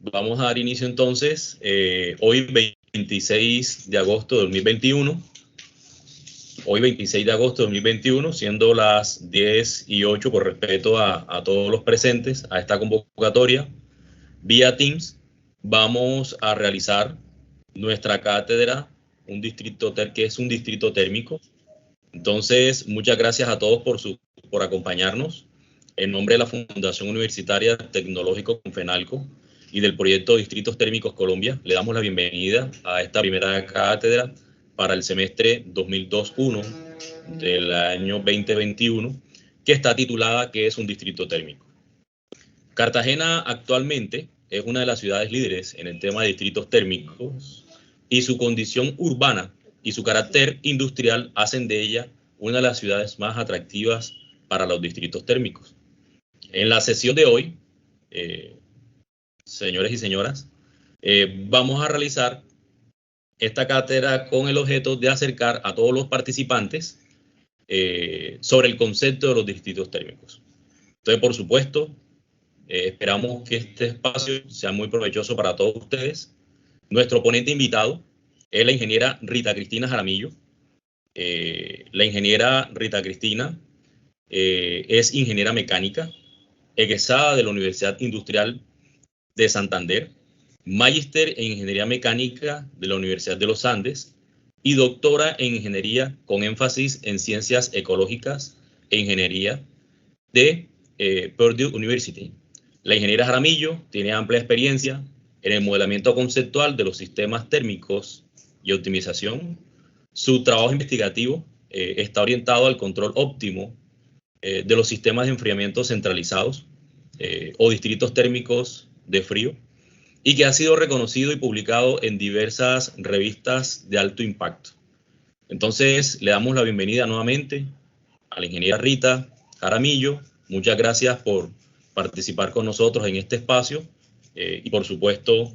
Vamos a dar inicio entonces, hoy 26 de agosto de 2021. Hoy 26 de agosto de 2021, siendo las 10:08, por respeto a todos los presentes a esta convocatoria, vía Teams, vamos a realizar nuestra cátedra, que es un distrito térmico. Entonces, muchas gracias a todos por acompañarnos. En nombre de la Fundación Universitaria Tecnológico Confenalco y del proyecto Distritos Térmicos Colombia, le damos la bienvenida a esta primera cátedra para el semestre 2021 del año 2021, que está titulada ¿Qué es un distrito térmico? Cartagena actualmente es una de las ciudades líderes en el tema de distritos térmicos y su condición urbana y su carácter industrial hacen de ella una de las ciudades más atractivas para los distritos térmicos. En la sesión de hoy, señores y señoras, vamos a realizar esta cátedra con el objeto de acercar a todos los participantes sobre el concepto de los distritos térmicos. Entonces, por supuesto, esperamos que este espacio sea muy provechoso para todos ustedes. Nuestro ponente invitado es la ingeniera Rita Cristina Jaramillo. La ingeniera Rita Cristina es ingeniera mecánica, egresada de la Universidad Industrial de Santander, magíster en Ingeniería Mecánica de la Universidad de los Andes y doctora en Ingeniería con énfasis en Ciencias Ecológicas e Ingeniería de Purdue University. La ingeniera Jaramillo tiene amplia experiencia en el modelamiento conceptual de los sistemas térmicos y optimización. Su trabajo investigativo está orientado al control óptimo de los sistemas de enfriamiento centralizados o distritos térmicos de frío, y que ha sido reconocido y publicado en diversas revistas de alto impacto. Entonces, le damos la bienvenida nuevamente a la ingeniera Rita Jaramillo. Muchas gracias por participar con nosotros en este espacio y, por supuesto,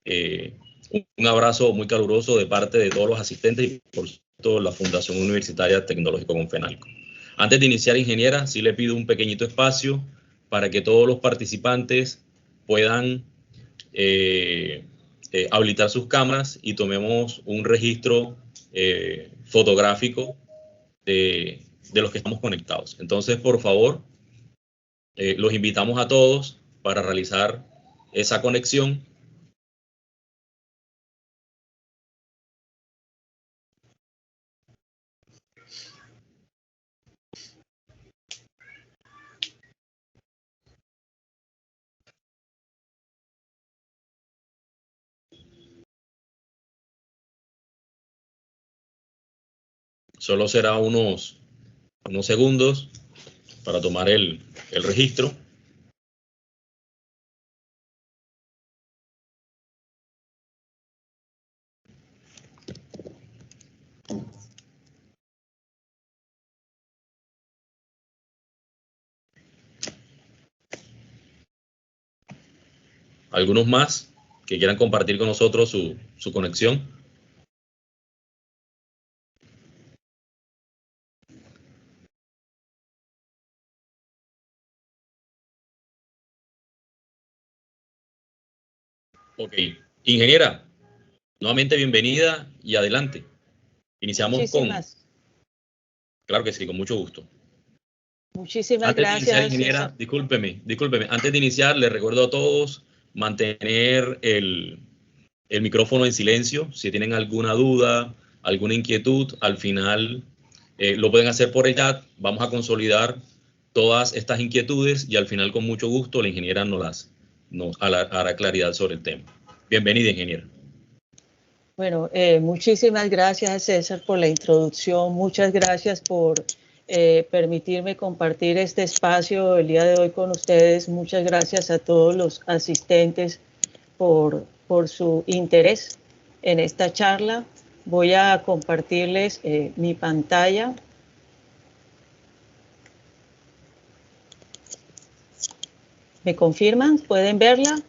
un abrazo muy caluroso de parte de todos los asistentes y, por supuesto, la Fundación Universitaria Tecnológico Confenalco. Antes de iniciar, ingeniera, sí le pido un pequeñito espacio para que todos los participantes puedan habilitar sus cámaras y tomemos un registro fotográfico de los que estamos conectados. Entonces, por favor, los invitamos a todos para realizar esa conexión. Solo será unos segundos para tomar el registro. ¿Algunos más que quieran compartir con nosotros su conexión? Ok. Ingeniera, nuevamente bienvenida y adelante. Iniciamos Muchísimas. Claro que sí, con mucho gusto. Muchísimas gracias. Antes de iniciar, ingeniera, discúlpeme. Antes de iniciar, les recuerdo a todos mantener el micrófono en silencio. Si tienen alguna duda, alguna inquietud, al final lo pueden hacer por el chat. Vamos a consolidar todas estas inquietudes y al final, con mucho gusto, la ingeniera nos hará claridad sobre el tema. Bienvenida, ingeniera. Bueno, muchísimas gracias, César, por la introducción. Muchas gracias por permitirme compartir este espacio el día de hoy con ustedes. Muchas gracias a todos los asistentes por su interés en esta charla. Voy a compartirles mi pantalla. ¿Me confirman? ¿Pueden verla?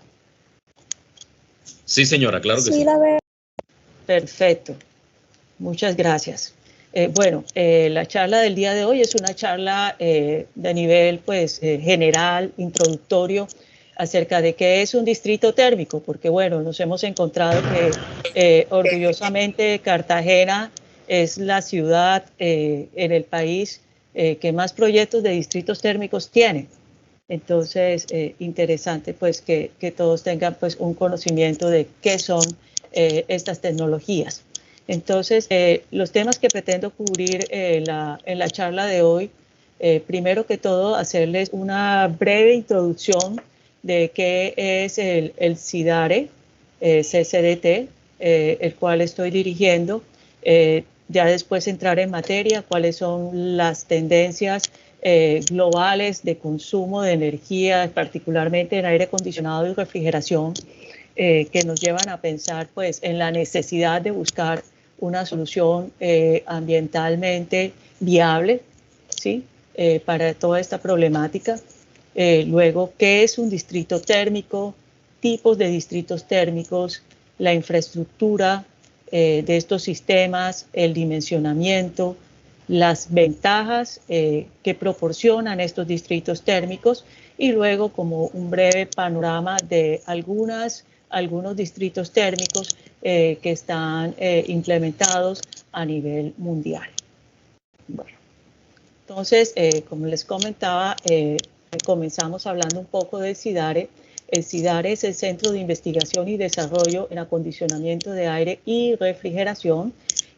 Sí, señora, claro que sí. Sí, la veo. Perfecto. Muchas gracias. La charla del día de hoy es una charla de nivel general, introductorio, acerca de qué es un distrito térmico, porque bueno, nos hemos encontrado que orgullosamente Cartagena es la ciudad en el país que más proyectos de distritos térmicos tiene. Entonces, interesante pues que todos tengan pues un conocimiento de qué son estas tecnologías. Entonces, los temas que pretendo cubrir en la charla de hoy, primero que todo, hacerles una breve introducción de qué es el CIDARE, CCDT, el cual estoy dirigiendo. Ya después entrar en materia, cuáles son las tendencias globales de consumo de energía, particularmente en aire acondicionado y refrigeración, que nos llevan a pensar pues, en la necesidad de buscar una solución ambientalmente viable, ¿sí? Para toda esta problemática. Luego, ¿qué es un distrito térmico? Tipos de distritos térmicos, la infraestructura de estos sistemas, el dimensionamiento, las ventajas que proporcionan estos distritos térmicos y luego como un breve panorama de algunos distritos térmicos que están implementados a nivel mundial. Bueno, entonces, como les comentaba, comenzamos hablando un poco del CIDARE. El CIDARE es el Centro de Investigación y Desarrollo en Acondicionamiento de Aire y Refrigeración.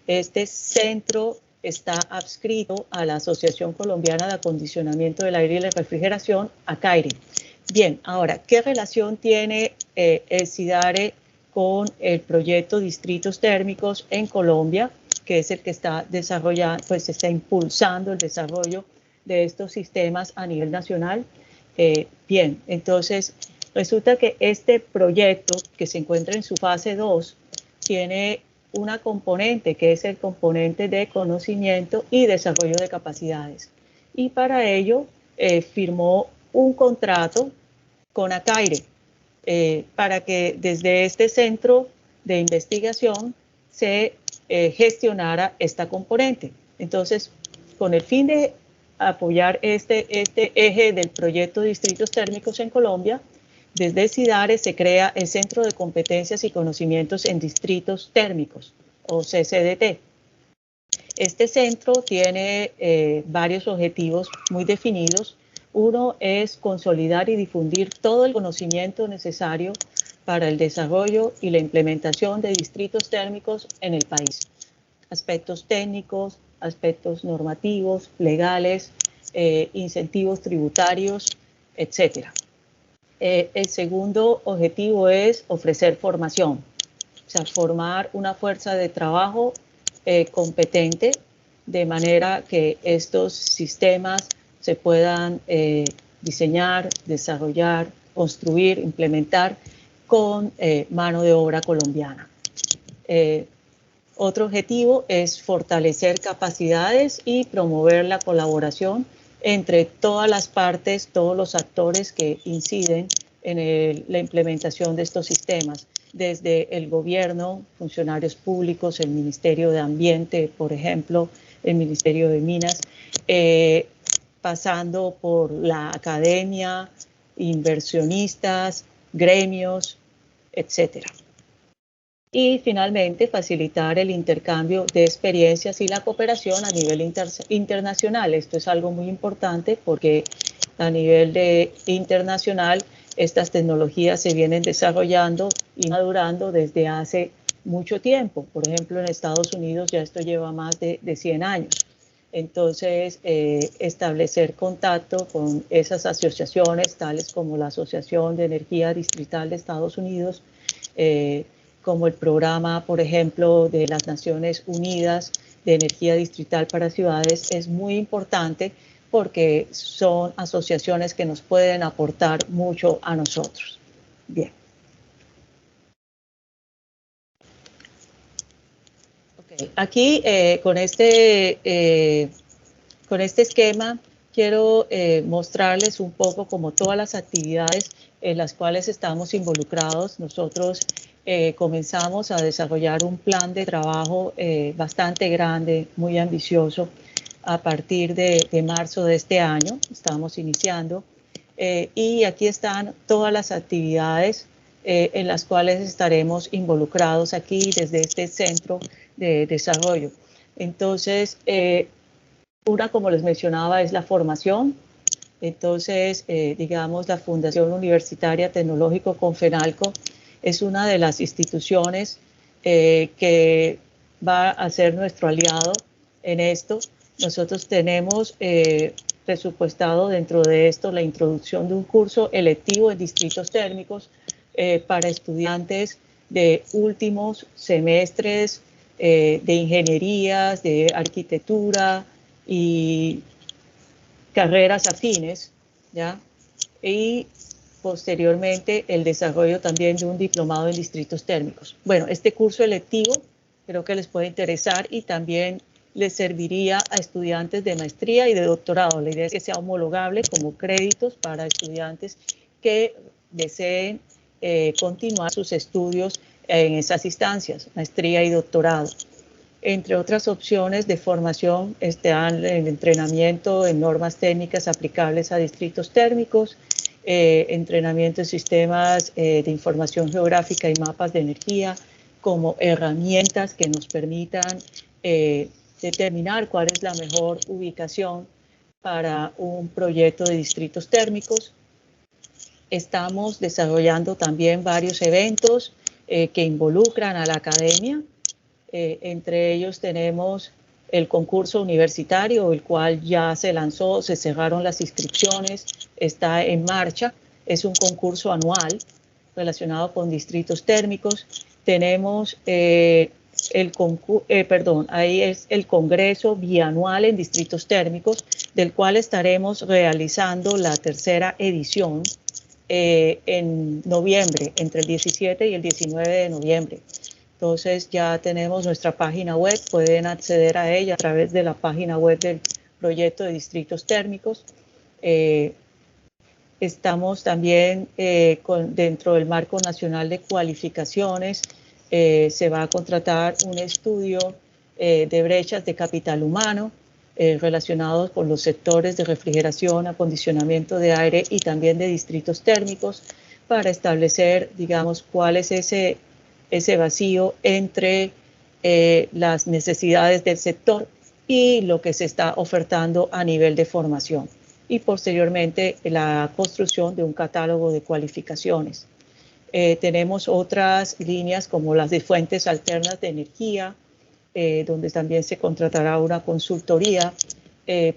Este centro está adscrito a la Asociación Colombiana de Acondicionamiento del Aire y la Refrigeración, ACAIRE. Bien, ahora, ¿qué relación tiene el CIDARE con el proyecto Distritos Térmicos en Colombia, que es el que está desarrollando, pues está impulsando el desarrollo de estos sistemas a nivel nacional? Bien, entonces resulta que este proyecto que se encuentra en su fase 2 tiene una componente que es el componente de conocimiento y desarrollo de capacidades. Y para ello firmó un contrato con ACAIRE para que desde este centro de investigación se gestionara esta componente. Entonces, con el fin de apoyar este eje del proyecto Distritos Térmicos en Colombia, desde CIDARE se crea el Centro de Competencias y Conocimientos en Distritos Térmicos, o CCDT. Este centro tiene varios objetivos muy definidos. Uno es consolidar y difundir todo el conocimiento necesario para el desarrollo y la implementación de distritos térmicos en el país. Aspectos técnicos, aspectos normativos, legales, incentivos tributarios, etc. El segundo objetivo es ofrecer formación, o sea, formar una fuerza de trabajo competente de manera que estos sistemas se puedan diseñar, desarrollar, construir, implementar con mano de obra colombiana. Otro objetivo es fortalecer capacidades y promover la colaboración entre todas las partes, todos los actores que inciden en la implementación de estos sistemas, desde el gobierno, funcionarios públicos, el Ministerio de Ambiente, por ejemplo, el Ministerio de Minas, pasando por la academia, inversionistas, gremios, etcétera. Y finalmente, facilitar el intercambio de experiencias y la cooperación a nivel internacional. Esto es algo muy importante porque a nivel internacional estas tecnologías se vienen desarrollando y madurando desde hace mucho tiempo. Por ejemplo, en Estados Unidos ya esto lleva más de 100 años. Entonces, establecer contacto con esas asociaciones, tales como la Asociación de Energía Distrital de Estados Unidos, como el programa, por ejemplo, de las Naciones Unidas de Energía Distrital para Ciudades, es muy importante porque son asociaciones que nos pueden aportar mucho a nosotros. Bien. Okay. Aquí, con este esquema, quiero mostrarles un poco como todas las actividades en las cuales estamos involucrados. Nosotros comenzamos a desarrollar un plan de trabajo bastante grande, muy ambicioso, a partir de marzo de este año. Estamos iniciando Y aquí están todas las actividades en las cuales estaremos involucrados aquí desde este centro de desarrollo. Entonces, una, como les mencionaba, es la formación. Entonces, digamos, la Fundación Universitaria Tecnológico Confenalco es una de las instituciones que va a ser nuestro aliado en esto. Nosotros tenemos presupuestado dentro de esto la introducción de un curso electivo en distritos térmicos para estudiantes de últimos semestres de ingenierías, de arquitectura y carreras afines, ¿ya? Y posteriormente el desarrollo también de un diplomado en distritos térmicos. Bueno, este curso electivo creo que les puede interesar y también les serviría a estudiantes de maestría y de doctorado. La idea es que sea homologable como créditos para estudiantes que deseen continuar sus estudios en esas instancias, maestría y doctorado. Entre otras opciones de formación están el entrenamiento en normas técnicas aplicables a distritos térmicos, entrenamiento en sistemas de información geográfica y mapas de energía como herramientas que nos permitan determinar cuál es la mejor ubicación para un proyecto de distritos térmicos. Estamos desarrollando también varios eventos que involucran a la academia. Entre ellos tenemos el concurso universitario, el cual ya se lanzó, se cerraron las inscripciones, está en marcha. Es un concurso anual relacionado con distritos térmicos. Tenemos ahí es el congreso bianual en distritos térmicos, del cual estaremos realizando la tercera edición en noviembre, entre el 17 y el 19 de noviembre. Entonces ya tenemos nuestra página web, pueden acceder a ella a través de la página web del proyecto de distritos térmicos. Estamos también dentro del marco nacional de cualificaciones, se va a contratar un estudio de brechas de capital humano relacionados con los sectores de refrigeración, acondicionamiento de aire y también de distritos térmicos para establecer, digamos, cuál es ese vacío entre las necesidades del sector y lo que se está ofertando a nivel de formación. Y posteriormente la construcción de un catálogo de cualificaciones. Tenemos otras líneas como las de fuentes alternas de energía, donde también se contratará una consultoría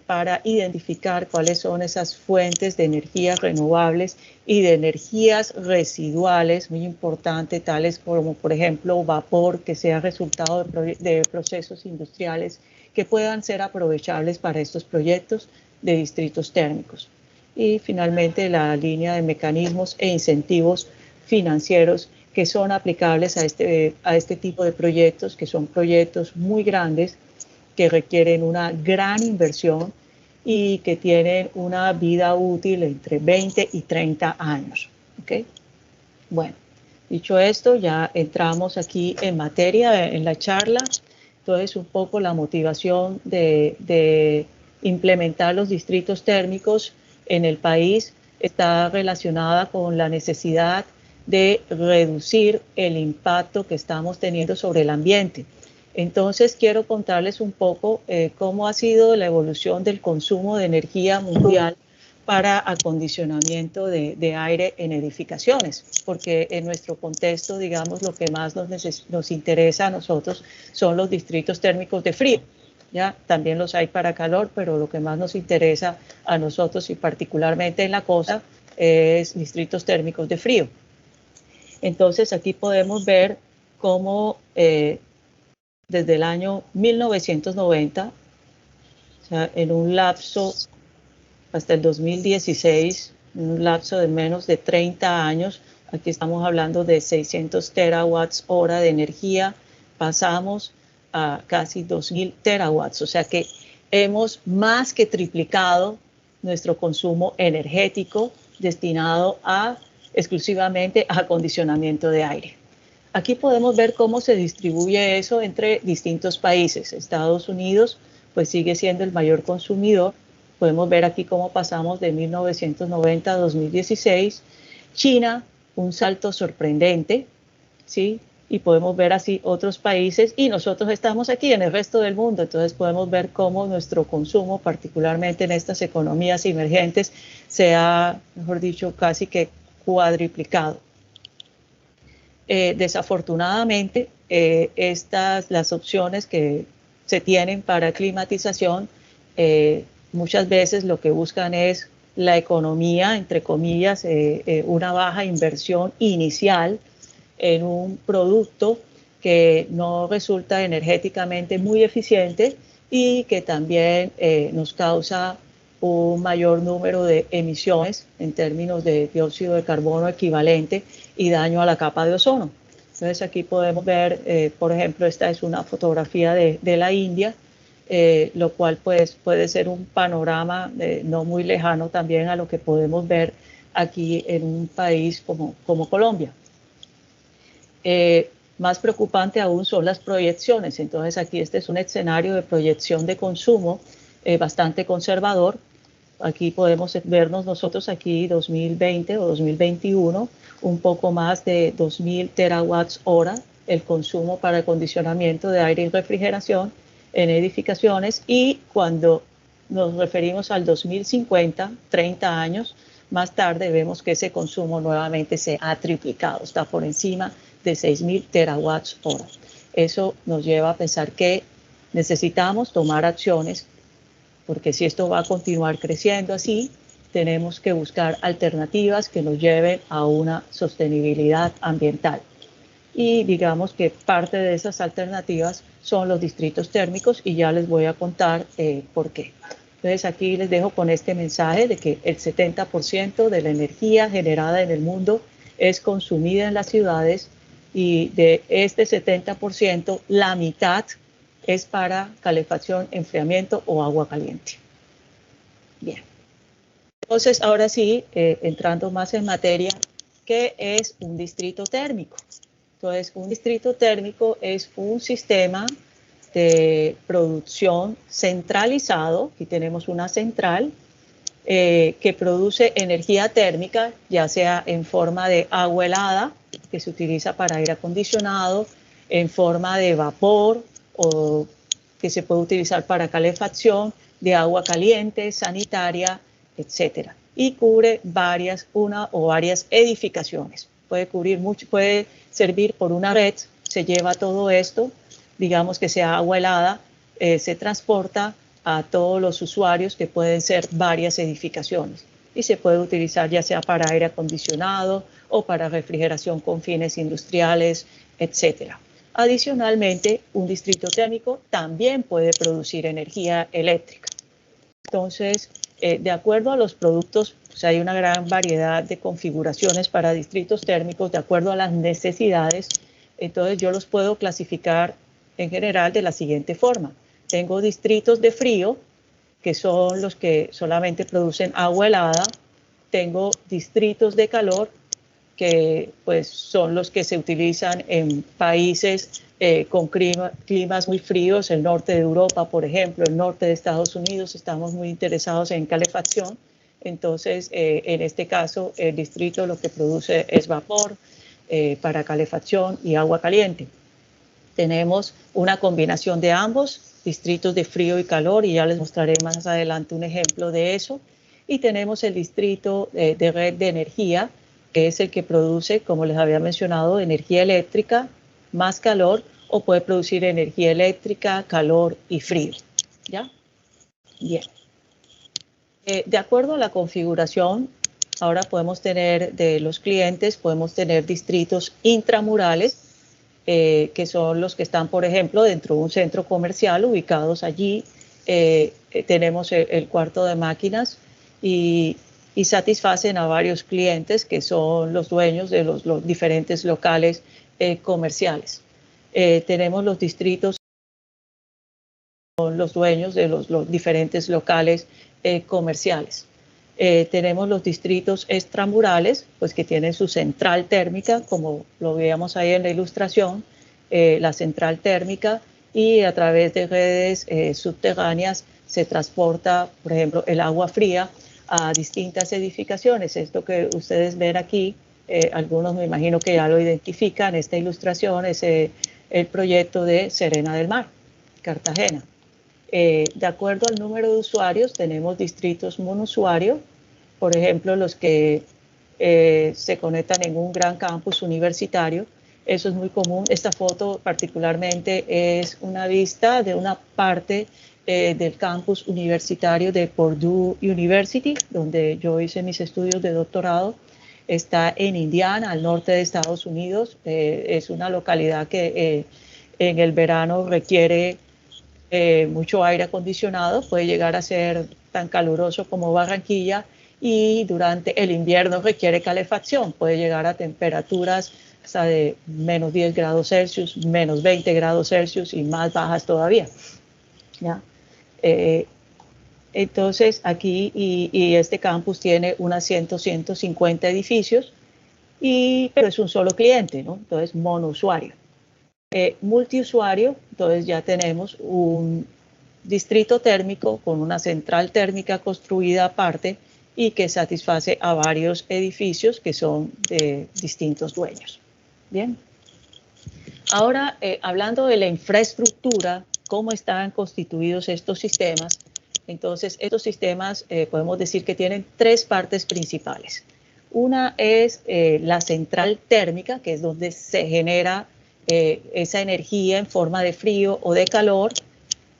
para identificar cuáles son esas fuentes de energías renovables y de energías residuales, muy importante, tales como, por ejemplo, vapor que sea resultado de procesos industriales que puedan ser aprovechables para estos proyectos de distritos térmicos. Y finalmente la línea de mecanismos e incentivos financieros que son aplicables a este tipo de proyectos, que son proyectos muy grandes, que requieren una gran inversión y que tienen una vida útil entre 20 y 30 años. ¿Okay? Bueno, dicho esto, ya entramos aquí en materia, en la charla. Entonces, un poco la motivación de implementar los distritos térmicos en el país está relacionada con la necesidad de reducir el impacto que estamos teniendo sobre el ambiente. Entonces, quiero contarles un poco cómo ha sido la evolución del consumo de energía mundial para acondicionamiento de aire en edificaciones, porque en nuestro contexto, digamos, lo que más nos interesa a nosotros son los distritos térmicos de frío. ¿Ya? También los hay para calor, pero lo que más nos interesa a nosotros y particularmente en la costa es distritos térmicos de frío. Entonces aquí podemos ver cómo desde el año 1990, o sea, en un lapso hasta el 2016, un lapso de menos de 30 años, aquí estamos hablando de 600 terawatts hora de energía, pasamos a casi 2.000 terawatts, o sea que hemos más que triplicado nuestro consumo energético destinado exclusivamente a acondicionamiento de aire. Aquí podemos ver cómo se distribuye eso entre distintos países. Estados Unidos pues sigue siendo el mayor consumidor Podemos ver aquí cómo pasamos de 1990 a 2016. China, un salto sorprendente, ¿sí? Y podemos ver así otros países y nosotros estamos aquí en el resto del mundo, entonces podemos ver cómo nuestro consumo, particularmente en estas economías emergentes, se ha, mejor dicho, casi que cuadriplicado. Desafortunadamente, las opciones que se tienen para climatización, muchas veces lo que buscan es la economía, entre comillas, una baja inversión inicial en un producto que no resulta energéticamente muy eficiente y que también nos causa un mayor número de emisiones en términos de dióxido de carbono equivalente y daño a la capa de ozono. Entonces aquí podemos ver, por ejemplo, esta es una fotografía de la India, lo cual pues, puede ser un panorama no muy lejano también a lo que podemos ver aquí en un país como Colombia. Más preocupante aún son las proyecciones. Entonces aquí este es un escenario de proyección de consumo bastante conservador. Aquí podemos vernos nosotros aquí 2020 o 2021, un poco más de 2.000 terawatts hora el consumo para acondicionamiento de aire y refrigeración en edificaciones, y cuando nos referimos al 2050, 30 años más tarde, vemos que ese consumo nuevamente se ha triplicado, está por encima de 6.000 terawatts hora. Eso nos lleva a pensar que necesitamos tomar acciones, porque si esto va a continuar creciendo así, tenemos que buscar alternativas que nos lleven a una sostenibilidad ambiental. Y digamos que parte de esas alternativas son los distritos térmicos, y ya les voy a contar por qué. Entonces aquí les dejo con este mensaje de que el 70% de la energía generada en el mundo es consumida en las ciudades, y de este 70%, la mitad es para calefacción, enfriamiento o agua caliente. Bien. Entonces, ahora sí, entrando más en materia, ¿qué es un distrito térmico? Entonces, un distrito térmico es un sistema de producción centralizado. Aquí tenemos una central que produce energía térmica, ya sea en forma de agua helada, que se utiliza para aire acondicionado, en forma de vapor, o que se puede utilizar para calefacción, de agua caliente, sanitaria, etcétera. Y cubre una o varias edificaciones. Puede servir por una red, se lleva todo esto, digamos que sea agua helada, se transporta a todos los usuarios, que pueden ser varias edificaciones, y se puede utilizar ya sea para aire acondicionado o para refrigeración con fines industriales, etc. Adicionalmente, un distrito térmico también puede producir energía eléctrica. Entonces, de acuerdo a los productos, pues hay una gran variedad de configuraciones para distritos térmicos de acuerdo a las necesidades. Entonces, yo los puedo clasificar en general de la siguiente forma. Tengo distritos de frío, que son los que solamente producen agua helada. Tengo distritos de calor, que pues son los que se utilizan en países con climas muy fríos, el norte de Europa, por ejemplo, el norte de Estados Unidos. Estamos muy interesados en calefacción. Entonces, en este caso, el distrito lo que produce es vapor para calefacción y agua caliente. Tenemos una combinación de ambos, distritos de frío y calor, y ya les mostraré más adelante un ejemplo de eso. Y tenemos el distrito de red de energía, que es el que produce, como les había mencionado, energía eléctrica más calor, o puede producir energía eléctrica, calor y frío. ¿Ya? Bien. De acuerdo a la configuración, ahora podemos tener de los clientes, podemos tener distritos intramurales, que son los que están, por ejemplo, dentro de un centro comercial, ubicados allí. Tenemos el cuarto de máquinas y satisfacen a varios clientes, que son los dueños de los diferentes locales comerciales. Tenemos los distritos, son los dueños de los diferentes locales comerciales. Tenemos los distritos extramurales, pues que tienen su central térmica, como lo veíamos ahí en la ilustración, la central térmica, y a través de redes subterráneas se transporta, por ejemplo, el agua fría a distintas edificaciones. Esto que ustedes ven aquí, algunos me imagino que ya lo identifican, esta ilustración es el proyecto de Serena del Mar, Cartagena. De acuerdo al número de usuarios, tenemos distritos monousuario, por ejemplo, los que se conectan en un gran campus universitario. Eso es muy común. Esta foto particularmente es una vista de una parte del campus universitario de Purdue University, donde yo hice mis estudios de doctorado. Está en Indiana, al norte de Estados Unidos. Es una localidad que en el verano requiere mucho aire acondicionado, puede llegar a ser tan caluroso como Barranquilla, y durante el invierno requiere calefacción, puede llegar a temperaturas hasta de menos 10 grados Celsius, menos 20 grados Celsius y más bajas todavía. ¿Ya? Entonces aquí, y este campus tiene unas 150 edificios, pero es un solo cliente, ¿no? Entonces monousuario. Multiusuario, entonces ya tenemos un distrito térmico con una central térmica construida aparte y que satisface a varios edificios que son de distintos dueños. Bien. Ahora, hablando de la infraestructura, cómo están constituidos estos sistemas, entonces estos sistemas podemos decir que tienen tres partes principales. Una es la central térmica, que es donde se genera esa energía en forma de frío o de calor.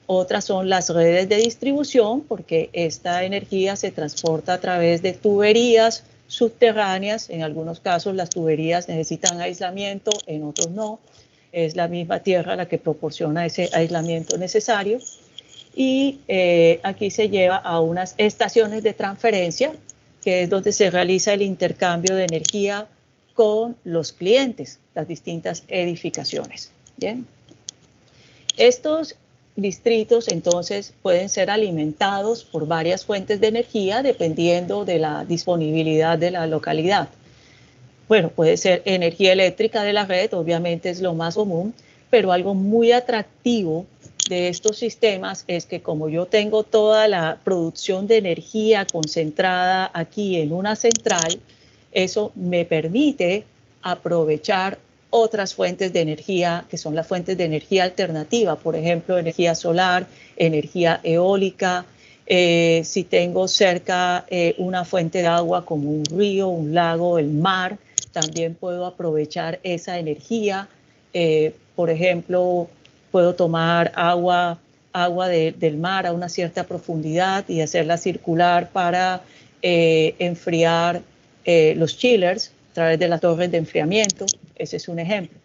Otras son las redes de distribución, porque esta energía se transporta a través de tuberías subterráneas. En algunos casos las tuberías necesitan aislamiento, en otros no. Es la misma tierra la que proporciona ese aislamiento necesario. Y aquí se lleva a unas estaciones de transferencia, que es donde se realiza el intercambio de energía con los clientes, las distintas edificaciones. Bien. Estos distritos entonces pueden ser alimentados por varias fuentes de energía dependiendo de la disponibilidad de la localidad. Bueno, puede ser energía eléctrica de la red, obviamente es lo más común, pero algo muy atractivo de estos sistemas es que como yo tengo toda la producción de energía concentrada aquí en una central, eso me permite aprovechar otras fuentes de energía, que son las fuentes de energía alternativa, por ejemplo, energía solar, energía eólica. Si tengo cerca una fuente de agua como un río, un lago, el mar, también puedo aprovechar esa energía. Por ejemplo, puedo tomar agua del mar a una cierta profundidad y hacerla circular para enfriar los chillers a través de las torres de enfriamiento. Ese es un ejemplo.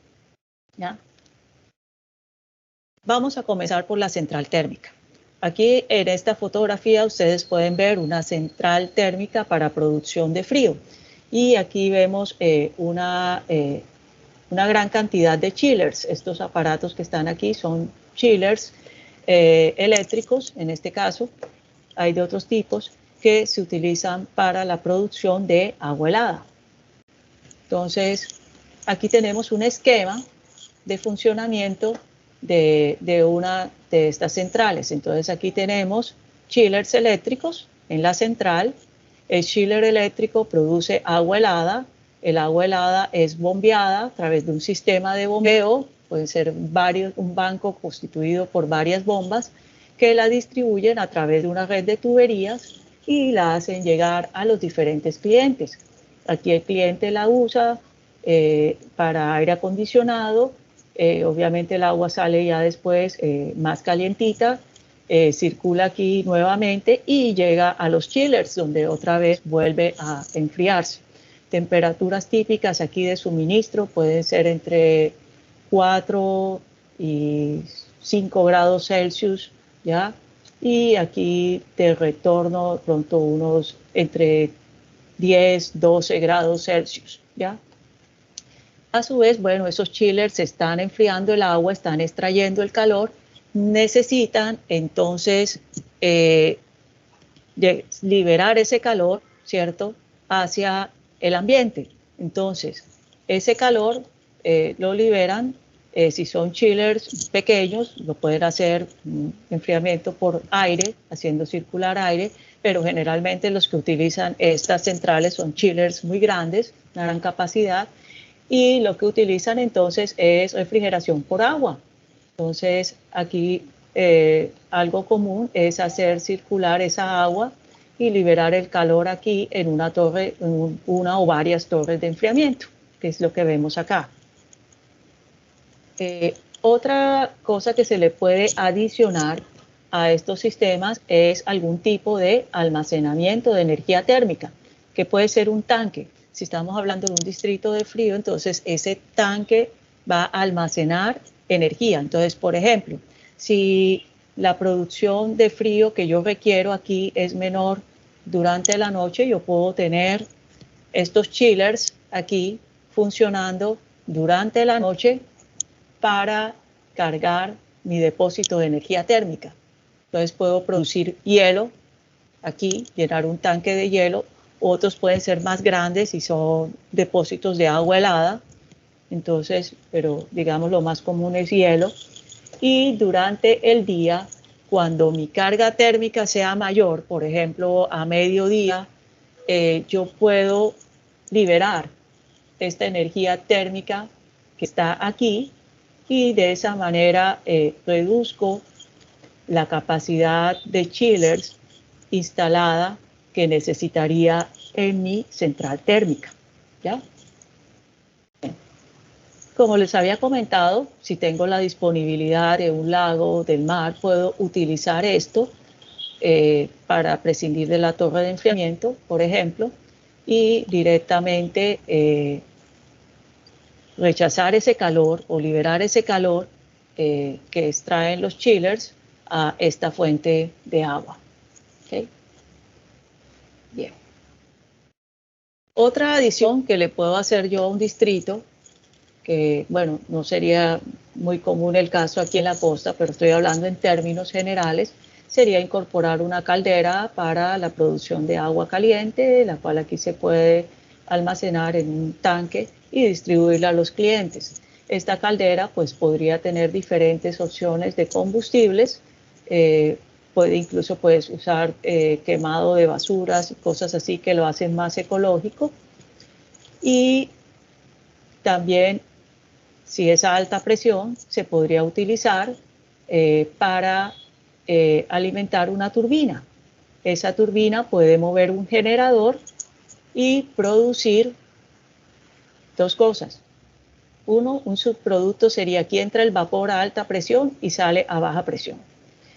¿Ya? Vamos a comenzar por la central térmica. Aquí en esta fotografía ustedes pueden ver una central térmica para producción de frío. Y aquí vemos una gran cantidad de chillers. Estos aparatos que están aquí son chillers eléctricos, en este caso. Hay de otros tipos que se utilizan para la producción de agua helada. Entonces, aquí tenemos un esquema de funcionamiento de una de estas centrales. Entonces, aquí tenemos chillers eléctricos en la central. El chiller eléctrico produce agua helada. El agua helada es bombeada a través de un sistema de bombeo, puede ser un banco constituido por varias bombas que la distribuyen a través de una red de tuberías y la hacen llegar a los diferentes clientes. Aquí el cliente la usa para aire acondicionado, obviamente el agua sale ya después más calientita, circula aquí nuevamente y llega a los chillers, donde otra vez vuelve a enfriarse. Temperaturas típicas aquí de suministro pueden ser entre 4 y 5 grados Celsius, ¿ya? Y aquí de retorno pronto unos entre 10, 12 grados Celsius, ¿ya? A su vez, bueno, esos chillers están enfriando el agua, están extrayendo el calor, necesitan entonces liberar ese calor, ¿cierto?, hacia el ambiente. Entonces, ese calor lo liberan Si son chillers pequeños, lo pueden hacer enfriamiento por aire, haciendo circular aire, pero generalmente los que utilizan estas centrales son chillers muy grandes, una gran capacidad, y lo que utilizan entonces es refrigeración por agua. Entonces aquí algo común es hacer circular esa agua y liberar el calor aquí en una torre, en una o varias torres de enfriamiento, que es lo que vemos acá. Otra cosa que se le puede adicionar a estos sistemas es algún tipo de almacenamiento de energía térmica, que puede ser un tanque. Si estamos hablando de un distrito de frío, entonces ese tanque va a almacenar energía. Entonces, por ejemplo, si la producción de frío que yo requiero aquí es menor durante la noche, yo puedo tener estos chillers aquí funcionando durante la noche para cargar mi depósito de energía térmica. Entonces puedo producir hielo aquí, llenar un tanque de hielo. Otros pueden ser más grandes y son depósitos de agua helada. Entonces, pero digamos lo más común es hielo. Y durante el día, cuando mi carga térmica sea mayor, por ejemplo, a mediodía, yo puedo liberar esta energía térmica que está aquí y de esa manera reduzco la capacidad de chillers instalada que necesitaría en mi central térmica, ¿ya? Como les había comentado, si tengo la disponibilidad de un lago, del mar, puedo utilizar esto para prescindir de la torre de enfriamiento, por ejemplo, y directamente rechazar ese calor o liberar ese calor que extraen los chillers a esta fuente de agua. ¿Okay? Bien. Otra adición que le puedo hacer yo a un distrito, que bueno, no sería muy común el caso aquí en la costa, pero estoy hablando en términos generales, sería incorporar una caldera para la producción de agua caliente, la cual aquí se puede almacenar en un tanque y distribuirla a los clientes. Esta caldera pues podría tener diferentes opciones de combustibles, incluso puedes usar quemado de basuras y cosas así que lo hacen más ecológico. Y también, si es a alta presión, se podría utilizar para alimentar una turbina. Esa turbina puede mover un generador y producir dos cosas. Uno, un subproducto sería aquí entra el vapor a alta presión y sale a baja presión.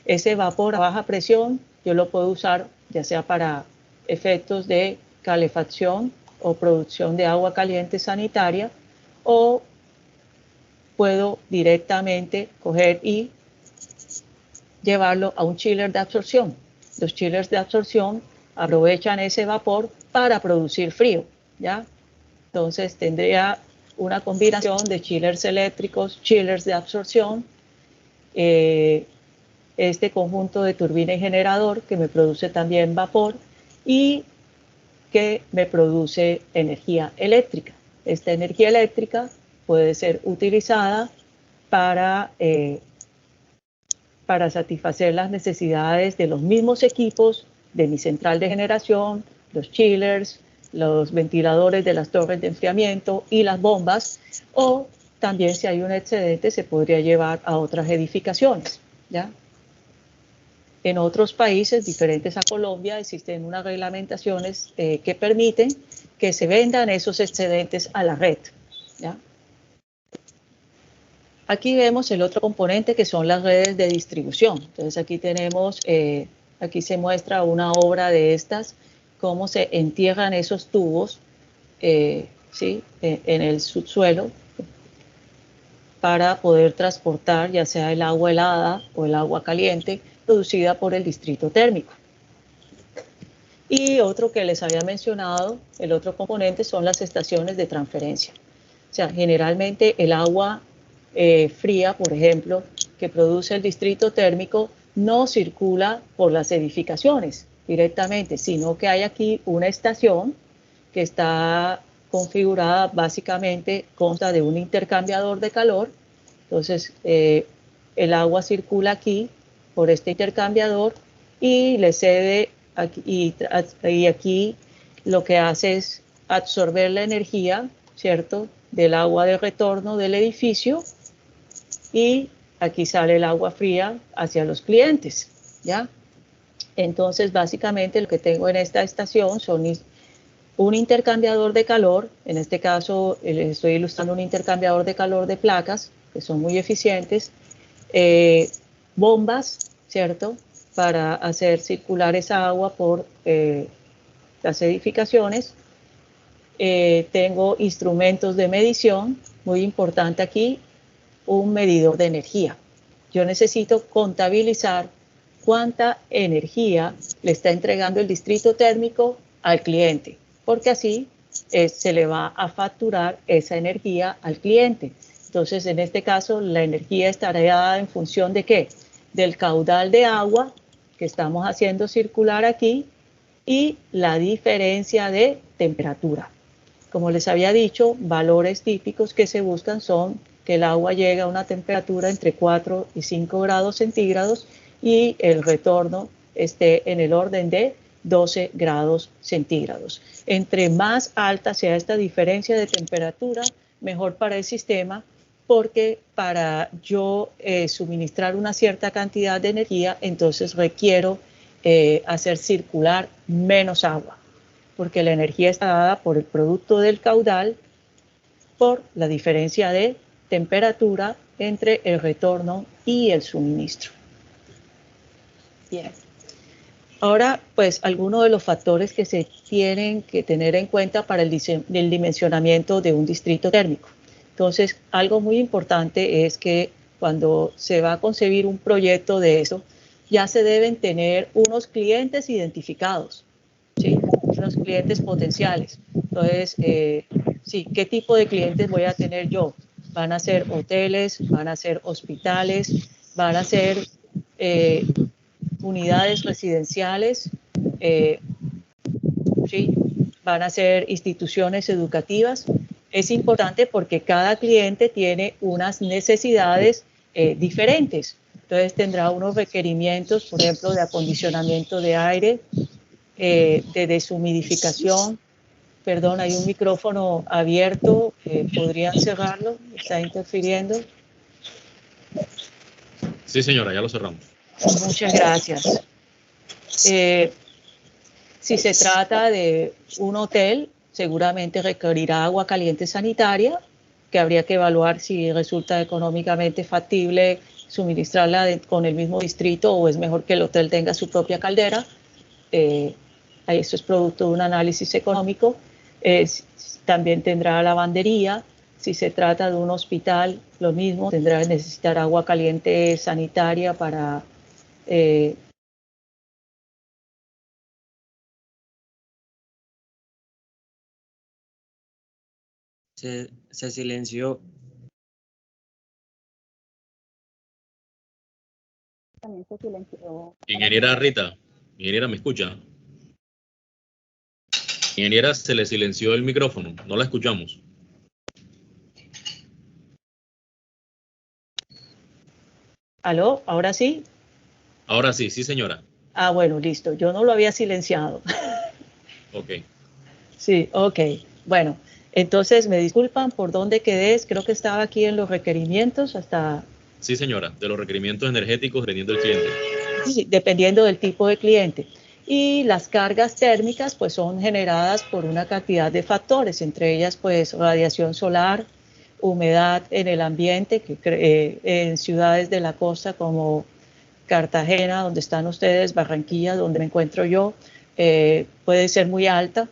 Ese vapor a baja presión yo lo puedo usar ya sea para efectos de calefacción o producción de agua caliente sanitaria, o puedo directamente coger y llevarlo a un chiller de absorción. Los chillers de absorción aprovechan ese vapor para producir frío, ¿ya? Entonces tendría una combinación de chillers eléctricos, chillers de absorción, este conjunto de turbina y generador que me produce también vapor y que me produce energía eléctrica. Esta energía eléctrica puede ser utilizada para satisfacer las necesidades de los mismos equipos de mi central de generación, los chillers, los ventiladores de las torres de enfriamiento y las bombas, o también si hay un excedente se podría llevar a otras edificaciones, ¿ya? En otros países diferentes a Colombia existen unas reglamentaciones que permiten que se vendan esos excedentes a la red, ¿ya? Aquí vemos el otro componente que son las redes de distribución. Entonces aquí tenemos, aquí se muestra una obra de estas, cómo se entierran esos tubos ¿sí? En el subsuelo para poder transportar ya sea el agua helada o el agua caliente producida por el distrito térmico. Y otro que les había mencionado, el otro componente son las estaciones de transferencia. O sea, generalmente el agua fría, por ejemplo, que produce el distrito térmico, no circula por las edificaciones directamente, sino que hay aquí una estación que está configurada básicamente, consta de un intercambiador de calor Entonces, el agua circula aquí por este intercambiador y le cede aquí, y aquí lo que hace es absorber la energía, ¿cierto?, del agua de retorno del edificio, y aquí sale el agua fría hacia los clientes, ¿ya? Entonces, básicamente lo que tengo en esta estación son un intercambiador de calor, en este caso les estoy ilustrando un intercambiador de calor de placas, que son muy eficientes, bombas, ¿cierto?, para hacer circular esa agua por las edificaciones. Tengo instrumentos de medición, muy importante aquí, un medidor de energía. Yo necesito contabilizar cuánta energía le está entregando el distrito térmico al cliente, porque así se le va a facturar esa energía al cliente. Entonces, en este caso, la energía estará dada en función de ¿qué? Del caudal de agua que estamos haciendo circular aquí y la diferencia de temperatura. Como les había dicho, valores típicos que se buscan son que el agua llegue a una temperatura entre 4 y 5 grados centígrados y el retorno esté en el orden de 12 grados centígrados. Entre más alta sea esta diferencia de temperatura, mejor para el sistema, porque para yo suministrar una cierta cantidad de energía, entonces requiero hacer circular menos agua, porque la energía está dada por el producto del caudal por la diferencia de temperatura entre el retorno y el suministro. Bien. Ahora, pues, algunos de los factores que se tienen que tener en cuenta para el dimensionamiento de un distrito térmico. Entonces, algo muy importante es que cuando se va a concebir un proyecto de eso, ya se deben tener unos clientes identificados, ¿sí? Unos clientes potenciales. Entonces, sí, ¿qué tipo de clientes voy a tener yo? Van a ser hoteles, van a ser hospitales, van a ser unidades residenciales, ¿sí? Van a ser instituciones educativas. Es importante porque cada cliente tiene unas necesidades diferentes. Entonces tendrá unos requerimientos, por ejemplo, de acondicionamiento de aire, de deshumidificación. Perdón, hay un micrófono abierto, ¿podrían cerrarlo? Está interfiriendo. Sí, señora, ya lo cerramos. Muchas gracias. Si se trata de un hotel, seguramente requerirá agua caliente sanitaria, que habría que evaluar si resulta económicamente factible suministrarla con el mismo distrito o es mejor que el hotel tenga su propia caldera. Eso es producto de un análisis económico. También tendrá lavandería. Si se trata de un hospital, lo mismo, tendrá que necesitar agua caliente sanitaria para Se silenció. También se silenció. Ingeniera Rita, ingeniera, ¿me escucha? Ingeniera, se le silenció el micrófono, no la escuchamos. ¿Aló? ¿Ahora sí? Ahora sí, sí, señora. Ah, bueno, listo. Yo no lo había silenciado. Ok. Sí, ok. Bueno, entonces me disculpan por dónde quedé. Creo que estaba aquí en los requerimientos hasta... Sí, señora, de los requerimientos energéticos dependiendo del cliente. Sí, dependiendo del tipo de cliente. Y las cargas térmicas pues son generadas por una cantidad de factores, entre ellas pues radiación solar, humedad en el ambiente, que en ciudades de la costa como Cartagena, donde están ustedes, Barranquilla, donde me encuentro yo, puede ser muy alta.